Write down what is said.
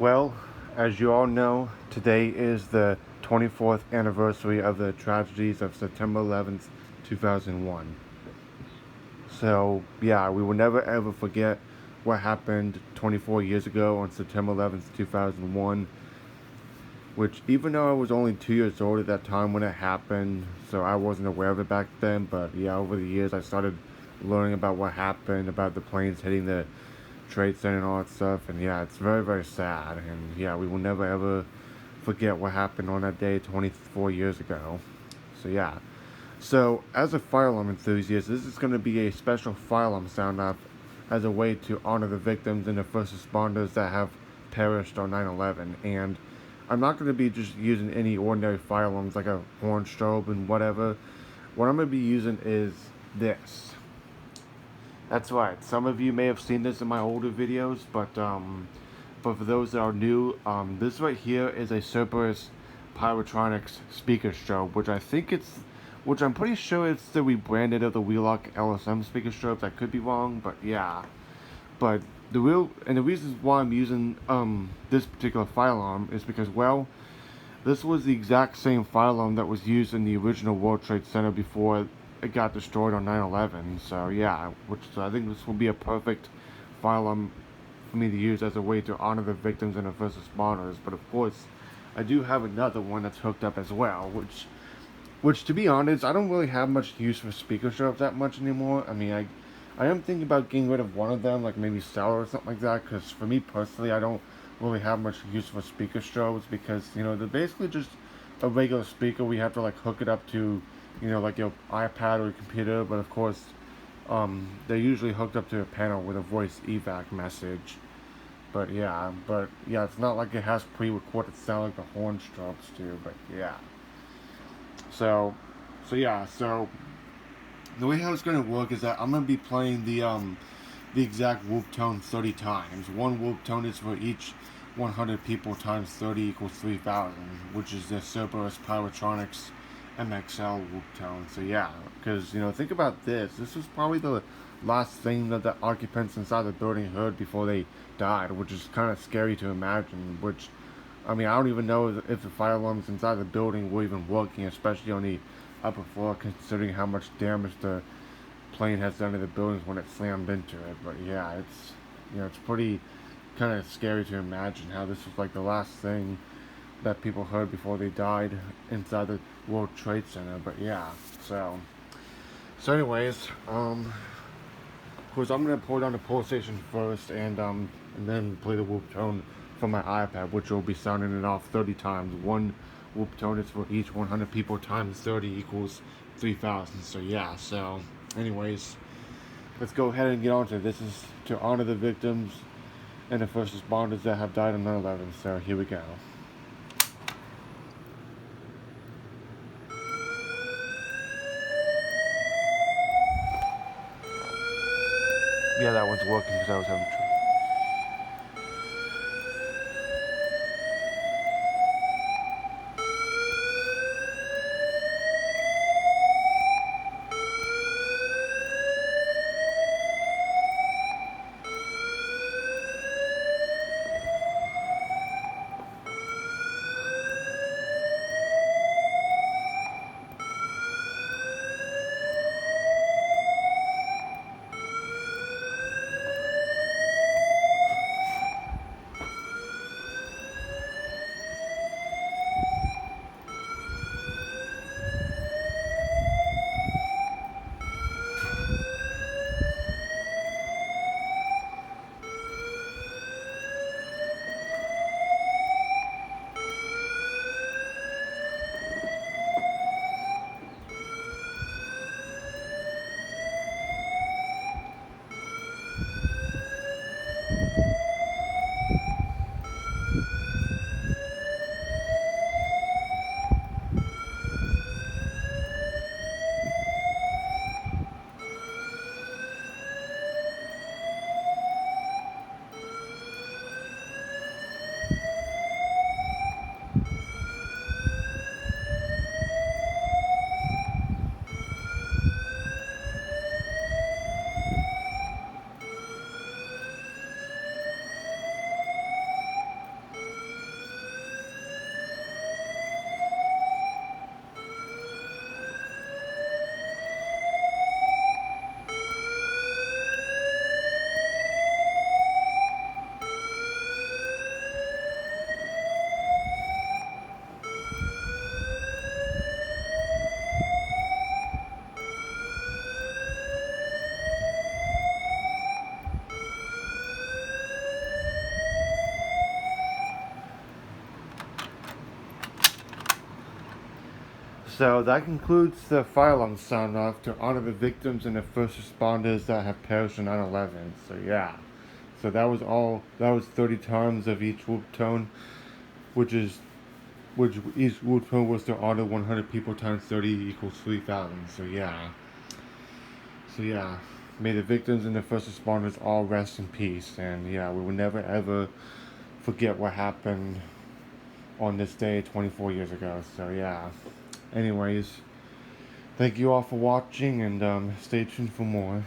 Well, as you all know, today is the 24th anniversary of the tragedies of September 11th, 2001. So, yeah, we will never ever forget what happened 24 years ago on September 11th, 2001, which, even though I was only 2 years old at that time when it happened, so I wasn't aware of it back then, but yeah, over the years I started learning about what happened, about the planes hitting the Trade Center and all that stuff, and yeah, it's very, very sad, and yeah, we will never ever forget what happened on that day 24 years ago. So yeah. So, as a fire alarm enthusiast, this is going to be a special fire alarm sound off as a way to honor the victims and the first responders that have perished on 9/11. And I'm not going to be just using any ordinary fire alarms like a horn strobe and whatever. What I'm going to be using is this. That's right. Some of you may have seen this in my older videos, but for those that are new, this right here is a Cerberus Pyrotronics speaker strobe, which I'm pretty sure it's the rebranded of the Wheelock LSM speaker strobes. I could be wrong, but yeah. But the reasons why I'm using this particular fire alarm is because, well, this was the exact same fire alarm that was used in the original World Trade Center before it got destroyed on 9/11. So yeah, so I think this will be a perfect fire alarm for me to use as a way to honor the victims and the first responders. But of course, I do have another one that's hooked up as well, which to be honest, I don't really have much use for speaker strobes that much anymore. I am thinking about getting rid of one of them, like maybe sell or something like that. Because for me personally, I don't really have much use for speaker strobes because they're basically just a regular speaker. We have to like hook it up to like your iPad or your computer. But of course, they're usually hooked up to a panel with a voice evac message. But yeah, it's not like it has pre-recorded sound like the horn strobes do. But yeah, so so the way how it's gonna work is that I'm gonna be playing the exact whoop tone 30 times. One whoop tone is for each 100 people times 30 equals 3,000, which is the Cerberus Pyrotronics MXL whoop tone. So yeah, because think about this. This was probably the last thing that the occupants inside the building heard before they died, which is kind of scary to imagine. Which, I mean, I don't even know if the fire alarms inside the building were even working, especially on the upper floor, considering how much damage the plane has done to the buildings when it slammed into it. But yeah, it's pretty kind of scary to imagine how this was like the last thing that people heard before they died inside the World Trade Center. But yeah, so anyways, of course I'm gonna pull down the pull station first, and then play the whoop tone from my iPad, which will be sounding it off 30 times. One whoop tone is for each 100 people times 30 equals 3,000. So yeah, so anyways, let's go ahead and get on to this. Is to honor the victims and the first responders that have died on 9/11. So here we go. Yeah, that one's working because I was having trouble. So that concludes the fire alarm sound off to honor the victims and the first responders that have perished in 9/11. So yeah. So that was all. That was 30 times of each whoop tone, which each whoop tone was to honor 100 people times 30 equals 3,000. So yeah. So yeah. May the victims and the first responders all rest in peace. And yeah, we will never ever forget what happened on this day 24 years ago. So yeah. Anyways, thank you all for watching, and stay tuned for more.